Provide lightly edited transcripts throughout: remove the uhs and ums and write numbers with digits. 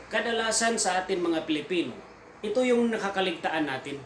Kadalasan sa atin mga Pilipino, ito yung nakakaligtaan natin.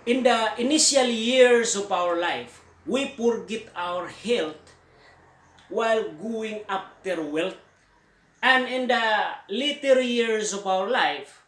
In the initial years of our life, we forget our health while going after wealth. And in the later years of our life,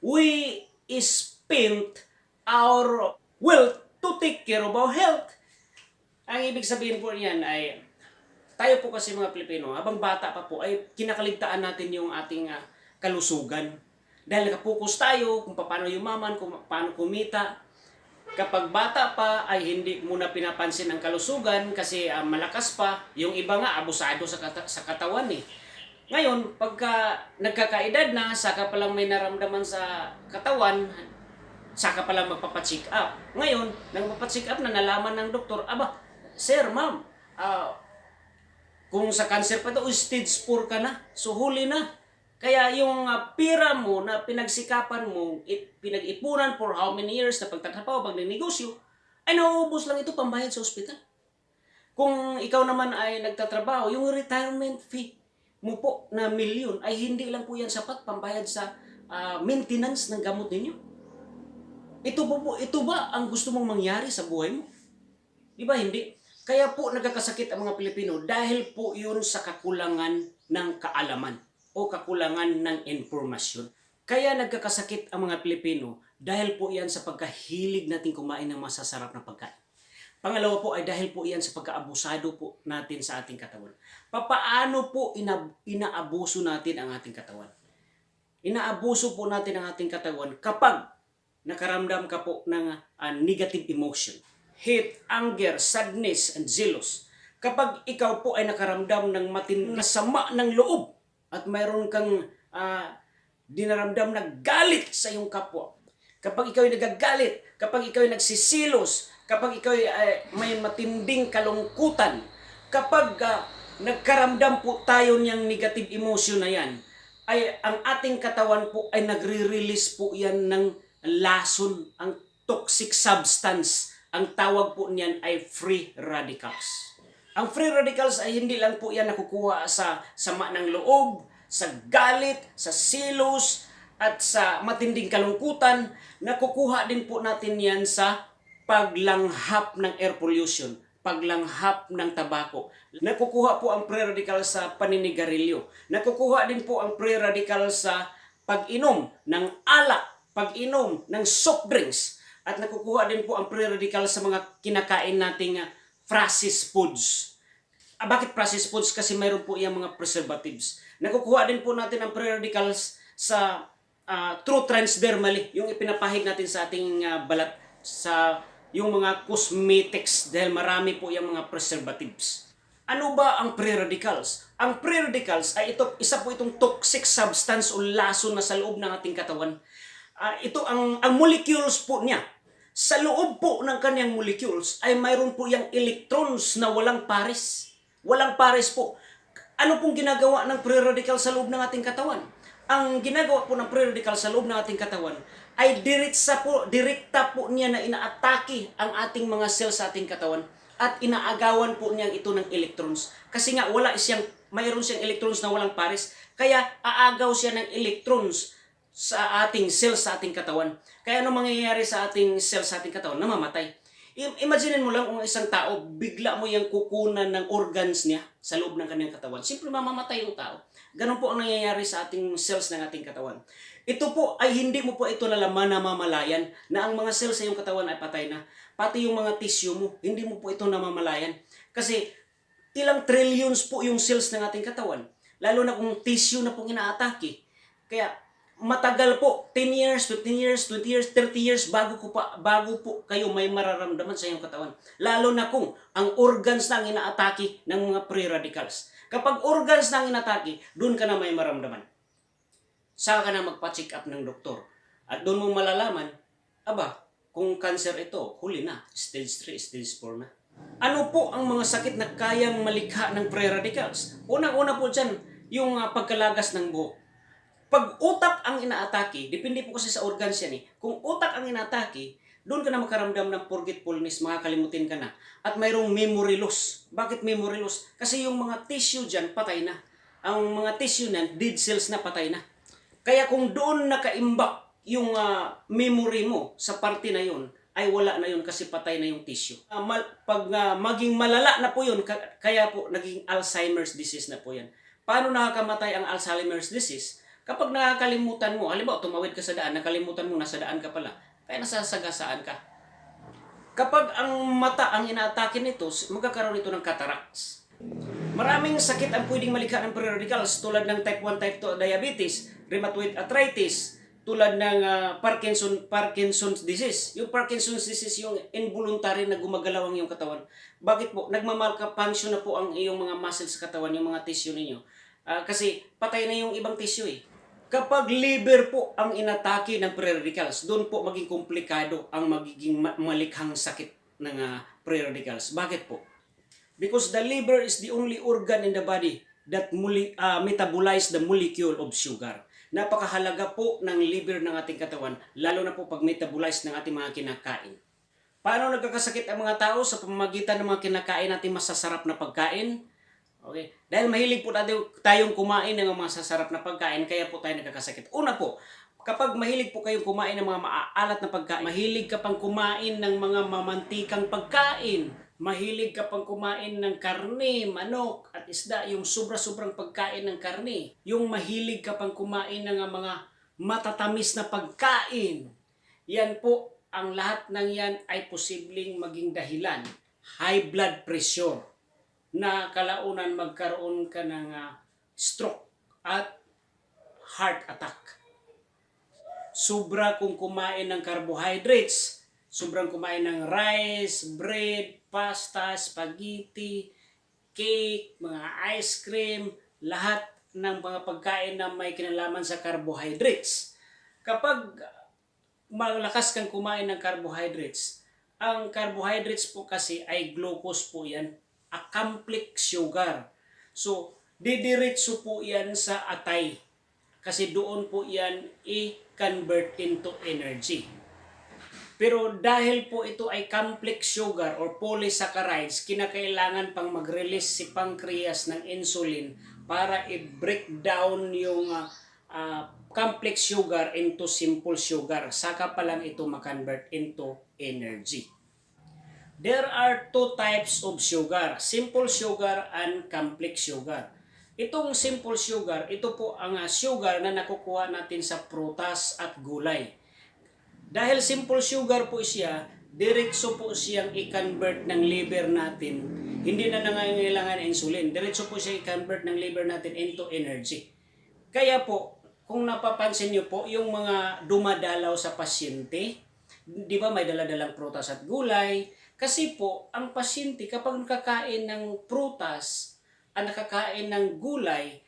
we spent our wealth to take care of our health. Ang ibig sabihin po niyan ay, tayo po kasi mga Pilipino, habang bata pa po, ay kinakaligtaan natin yung ating kalusugan. Dahil nakapokus tayo kung paano yumaman, kung paano kumita. Kapag bata pa ay hindi muna pinapansin ang kalusugan kasi malakas pa. Yung iba nga abusado sa katawan eh. Ngayon, pagka nagkakaedad na, saka pa lang may naramdaman sa katawan, saka pa lang magpapacheck up. Ngayon, nang magpapacheck up na nalaman ng doktor, aba, sir, ma'am, kung sa cancer pa ito, stage 4 ka na. So, huli na. Kaya yung pira mo na pinagsikapan mo, pinag-ipunan for how many years na pagtatrapaho, pagninegosyo, ay nauubos lang ito pambayad sa ospital. Kung ikaw naman ay nagtatrabaho, yung retirement fee mo po na milyon, ay hindi lang po yan sapat pambayad sa maintenance ng gamot ninyo. Ito ba ang gusto mong mangyari sa buhay mo? Di ba hindi? Kaya po nagkakasakit ang mga Pilipino dahil po yun sa kakulangan ng kaalaman o kakulangan ng informasyon. Kaya nagkakasakit ang mga Pilipino dahil po yan sa pagkahilig natin kumain ng masasarap na pagkain. Pangalawa po ay dahil po yan sa pagkaabusado po natin sa ating katawan. Papaano po inaabuso natin ang ating katawan? Inaabuso po natin ang ating katawan kapag nakaramdam ka po ng negative emotion. Hate, anger, sadness, and jealous. Kapag ikaw po ay nakaramdam ng matinding sama ng loob at mayroon kang dinaramdam na galit sa iyong kapwa. Kapag ikaw ay nagagalit, kapag ikaw ay nagsisilos, kapag ikaw ay may matinding kalungkutan, kapag nagkaramdam po tayo niyang negative emotion na yan, ay ang ating katawan po ay nagre-release po yan ng lason, ang toxic substance. Ang tawag po niyan ay free radicals. Ang free radicals ay hindi lang po yan nakukuha sa sama ng loob, sa galit, sa silos, at sa matinding kalungkutan. Nakukuha din po natin yan sa paglanghap ng air pollution, paglanghap ng tabako. Nakukuha po ang free radicals sa paninigarilyo. Nakukuha din po ang free radicals sa pag-inom ng alak, pag-inom ng soft drinks. At nakukuha din po ang free radicals sa mga kinakain nating processed foods. Bakit processed foods? Kasi mayroon po yung mga preservatives. Nakukuha din po natin ang free radicals sa true transdermally, yung ipinapahid natin sa ating balat, sa yung mga cosmetics dahil marami po yung mga preservatives. Ano ba ang free radicals? Ang free radicals ay isa po itong toxic substance o lason na sa loob ng ating katawan. Ito ang molecules po niya. Sa loob po ng kanyang molecules ay mayroon po yung electrons na walang pares. Walang pares po. Ano pong ginagawa ng free radical sa loob ng ating katawan? Ang ginagawa po ng free radical sa loob ng ating katawan ay direkta po niya na inaatake ang ating mga cells sa ating katawan at inaagawan po niya ito ng electrons. Kasi nga mayroon siyang electrons na walang pares. Kaya aagaw siya ng electrons sa ating cells sa ating katawan. Kaya ano mangyayari sa ating cells sa ating katawan? Namamatay. Imagine mo lang kung isang tao, bigla mo yung kukunan ng organs niya sa loob ng kanyang katawan. Simple mamamatay yung tao. Ganun po ang nangyayari sa ating cells ng ating katawan. Ito po ay hindi mo po ito nalaman na mamalayan na ang mga cells sa iyong katawan ay patay na. Pati yung mga tissue mo, hindi mo po ito namamalayan. Kasi ilang trillions po yung cells ng ating katawan. Lalo na kung tissue na pong inaatake. Kaya matagal po, 10 years, 15 years, 20 years, 30 years bago po kayo may mararamdaman sa iyong katawan. Lalo na kung ang organs na ang inaatake ng mga free radicals. Kapag organs na ang inatake, doon ka na may maramdaman. Saka ka na magpa-check up ng doktor. At doon mo malalaman, kung cancer ito, huli na, stage 3, stage 4 na. Ano po ang mga sakit na kayang malikha ng free radicals? Unang-una po dyan, yung pagkalagas ng buhok. Pag utak ang inaatake, depende po kasi sa organs yan eh. Kung utak ang inaatake, doon ka na makaramdam ng forgetfulness, makakalimutin ka na. At mayroong memory loss. Bakit memory loss? Kasi yung mga tissue dyan, patay na. Ang mga tissue na, dead cells na patay na. Kaya kung doon nakaimbak yung memory mo sa parte na yun, ay wala na yun kasi patay na yung tissue. Maging malala na po yun, kaya po naging Alzheimer's disease na po yan. Paano nakakamatay ang Alzheimer's disease? Kapag nakakalimutan mo, halimbawa tumawid ka sa daan, nakalimutan mo, nasa daan ka pala, kaya nasasagasaan ka. Kapag ang mata ang inaatake nito, magkakaroon ito ng cataracts. Maraming sakit ang pwedeng malikha ng free radicals tulad ng type 1, type 2 diabetes, rheumatoid arthritis, tulad ng Parkinson's disease. Yung Parkinson's disease, yung involuntary na gumagalaw ang iyong katawan. Bakit po? Nagmamalfunction na po ang iyong mga muscles sa katawan, yung mga tissue ninyo. Kasi patay na yung ibang tissue eh. Kapag liver po ang inatake ng free radicals, doon po maging komplikado ang magiging malikhang sakit ng free radicals. Bakit po? Because the liver is the only organ in the body that metabolize the molecule of sugar. Napakahalaga po ng liver ng ating katawan, lalo na po pag metabolize ng ating mga kinakain. Paano nagkakasakit ang mga tao? Sa pamamagitan ng mga kinakain natin masasarap na pagkain. Okay? Dahil mahilig po tayong kumain ng mga masasarap na pagkain, kaya po tayo nagkakasakit. Una po, kapag mahilig po kayong kumain ng mga maaalat na pagkain, mahilig ka pang kumain ng mga mamantikang pagkain, mahilig ka pang kumain ng karne, manok, at isda, yung sobra-sobrang pagkain ng karne, yung mahilig ka pang kumain ng mga matatamis na pagkain, yan po, ang lahat ng yan ay posibleng maging dahilan. High blood pressure, na kalaunan magkaroon ka ng stroke at heart attack. Sobra kung kumain ng carbohydrates, sobrang kumain ng rice, bread, pasta, spaghetti, cake, mga ice cream, lahat ng mga pagkain na may kinalaman sa carbohydrates. Kapag malakas kang kumain ng carbohydrates, ang carbohydrates po kasi ay glucose po yan, a complex sugar. So, didiretso po yan sa atay. Kasi doon po yan i-convert into energy. Pero dahil po ito ay complex sugar or polysaccharides, kinakailangan pang mag-release si pancreas ng insulin para i-break down yung complex sugar into simple sugar. Saka pa lang ito ma-convert into energy. There are two types of sugar, simple sugar and complex sugar. Itong simple sugar, ito po ang sugar na nakukuha natin sa prutas at gulay. Dahil simple sugar po siya, diretso po siyang i-convert ng liver natin. Hindi na nangangailangan ng insulin. Diretso po siya i-convert ng liver natin into energy. Kaya po, kung napapansin niyo po, yung mga dumadalaw sa pasyente, di ba may daladalang prutas at gulay? Kasi po, ang pasyente kapag nakakain ng prutas at nakakain ng gulay,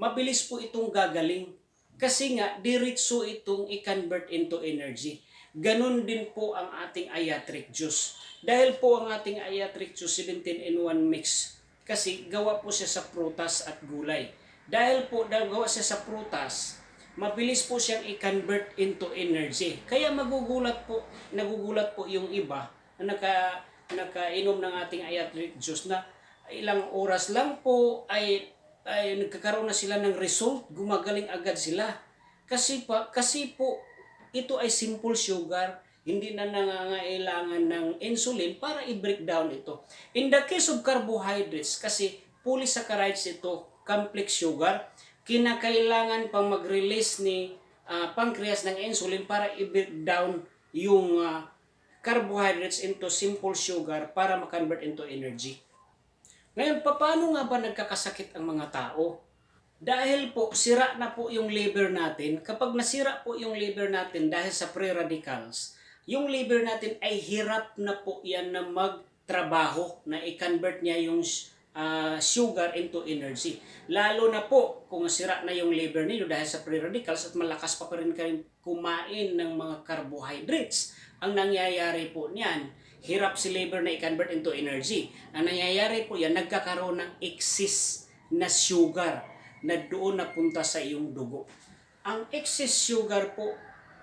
mabilis po itong gagaling. Kasi nga, diretso itong i-convert into energy. Ganon din po ang ating Ayatric juice. Dahil po ang ating Ayatric juice 17-in-1 mix. Kasi gawa po siya sa prutas at gulay. Dahil po gawa siya sa prutas, mabilis po siyang i-convert into energy. Kaya nagugulat po yung iba na nakainom ng ating Ayatric juice na ilang oras lang po ay nagkakaroon na sila ng result, gumagaling agad sila. Kasi po ito ay simple sugar, hindi na nangangailangan ng insulin para i-break down ito. In the case of carbohydrates, kasi polysaccharides ito, complex sugar, kinakailangan pang mag-release ni pancreas ng insulin para i-break down yung carbohydrates into simple sugar para ma-convert into energy. Ngayon, paano nga ba nagkakasakit ang mga tao? Dahil po, sira na po yung liver natin. Kapag nasira po yung liver natin dahil sa free radicals, yung liver natin ay hirap na po yan na magtrabaho, na i-convert niya yung sugar into energy. Lalo na po kung sira na yung liver niyo dahil sa free radicals at malakas pa rin kayong kumain ng mga carbohydrates. Ang nangyayari po niyan, hirap si liver na i-convert into energy. Ang nangyayari po yan, nagkakaroon ng excess na sugar na doon napunta sa iyong dugo. Ang excess sugar po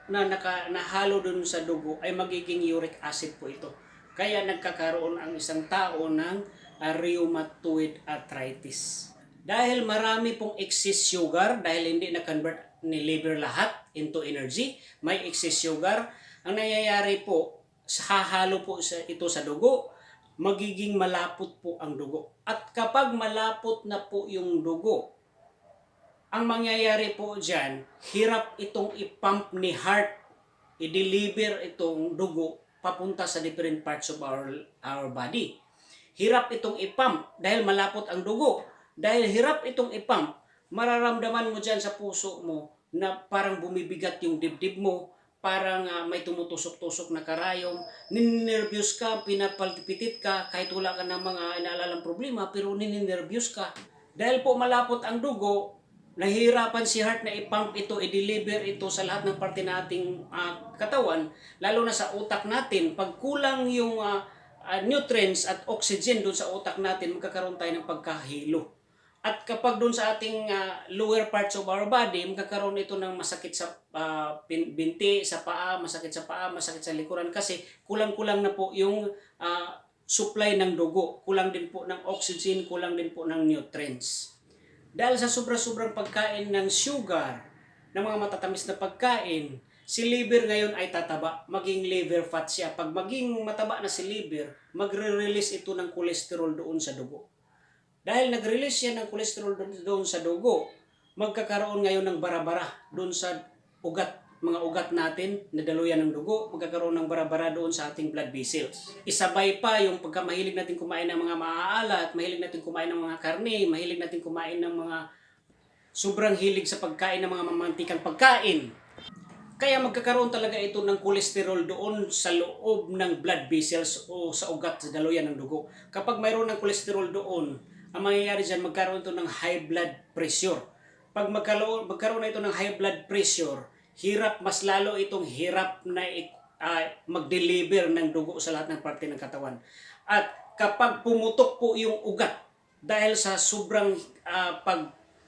na nahalo doon sa dugo ay magiging uric acid po ito. Kaya nagkakaroon ang isang tao ng rheumatoid arthritis. Dahil marami pong excess sugar, dahil hindi na-convert ni liver lahat into energy. May excess sugar. Ang nangyayari po, hahalo po ito sa dugo, magiging malapot po ang dugo. At kapag malapot na po yung dugo, ang mangyayari po dyan, hirap itong ipump ni heart, i-deliver itong dugo papunta sa different parts of our body. Hirap itong ipump dahil malapot ang dugo. Dahil hirap itong ipump, mararamdaman mo dyan sa puso mo na parang bumibigat yung dibdib mo, parang may tumutusok-tusok na karayom, nininervyos ka, pinapalpitit ka, kahit wala ka ng mga inaalalang problema, pero nininervyos ka. Dahil po malapot ang dugo, nahihirapan si heart na i-pump ito, i-deliver ito sa lahat ng parte nating katawan, lalo na sa utak natin. Pag kulang yung nutrients at oxygen doon sa utak natin, magkakaroon tayo ng pagkahilo. At kapag doon sa ating lower parts of our body, magkakaroon ito ng masakit sa binti, sa paa, masakit sa likuran kasi kulang-kulang na po yung supply ng dugo. Kulang din po ng oxygen, kulang din po ng nutrients. Dahil sa sobra-sobrang pagkain ng sugar, ng mga matatamis na pagkain, si liver ngayon ay tataba, maging liver fat siya. Pag maging mataba na si liver, magre-release ito ng cholesterol doon sa dugo. Dahil nag-release yan ng cholesterol doon sa dugo, magkakaroon ngayon ng bara-bara doon sa ugat, mga ugat natin na daluyan ng dugo, magkakaroon ng bara-bara doon sa ating blood vessels. Isabay pa yung pagkamahilig natin kumain ng mga maaalat, mahilig natin kumain ng mga karne, mahilig natin kumain ng mga sobrang hilig sa pagkain ng mga mamantikang pagkain. Kaya magkakaroon talaga ito ng cholesterol doon sa loob ng blood vessels o sa ugat sa daluyan ng dugo. Kapag mayroon ng cholesterol doon, ang mangyayari dyan, magkaroon ito ng high blood pressure. Pag magkaroon na ito ng high blood pressure, mas lalo itong hirap na mag-deliver ng dugo sa lahat ng parte ng katawan. At kapag pumutok po yung ugat, dahil sa sobrang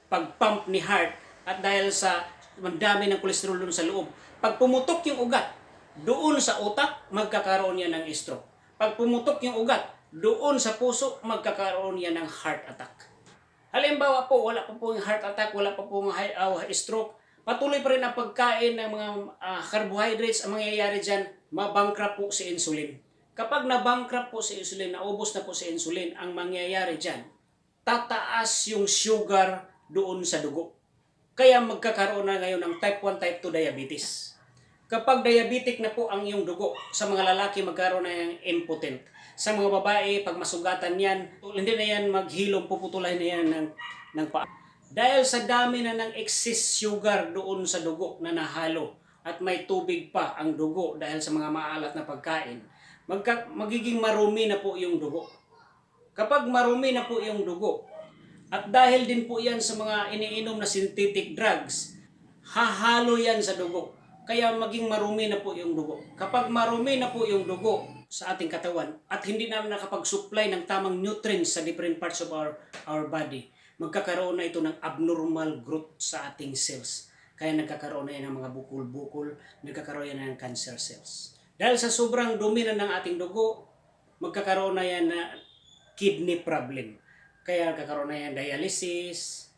pag-pump ni heart at dahil sa mandami ng cholesterol doon sa loob, pag pumutok yung ugat, doon sa utak, magkakaroon yan ng stroke. Pag pumutok yung ugat, doon sa puso, magkakaroon yan ng heart attack. Halimbawa po, wala pa po yung heart attack, wala pa po yung stroke, patuloy pa rin ang pagkain ng mga carbohydrates. Ang mangyayari dyan, mabankrupt po si insulin. Kapag nabankrupt po si insulin, naubos na po si insulin, ang mangyayari dyan, tataas yung sugar doon sa dugo. Kaya magkakaroon na ngayon ng type 1, type 2 diabetes. Kapag diabetic na po ang iyong dugo, sa mga lalaki magkaroon na yung impotent. Sa mga babae, pag masugatan yan, hindi na yan maghilom, puputulay na yan ng paa. Dahil sa dami na ng excess sugar doon sa dugo na nahalo at may tubig pa ang dugo dahil sa mga maalat na pagkain, magiging marumi na po yung dugo. Kapag marumi na po yung dugo, at dahil din po yan sa mga iniinom na synthetic drugs, hahalo yan sa dugo. Kaya maging marumi na po yung dugo. Kapag marumi na po yung dugo sa ating katawan at hindi namin nakapag-supply ng tamang nutrients sa different parts of our body, magkakaroon na ito ng abnormal growth sa ating cells. Kaya nagkakaroon na yan ng mga bukol-bukol, nagkakaroon yan ng cancer cells. Dahil sa sobrang dumi na ng ating dugo, magkakaroon na yan na kidney problem. Kaya nagkakaroon na yan dialysis.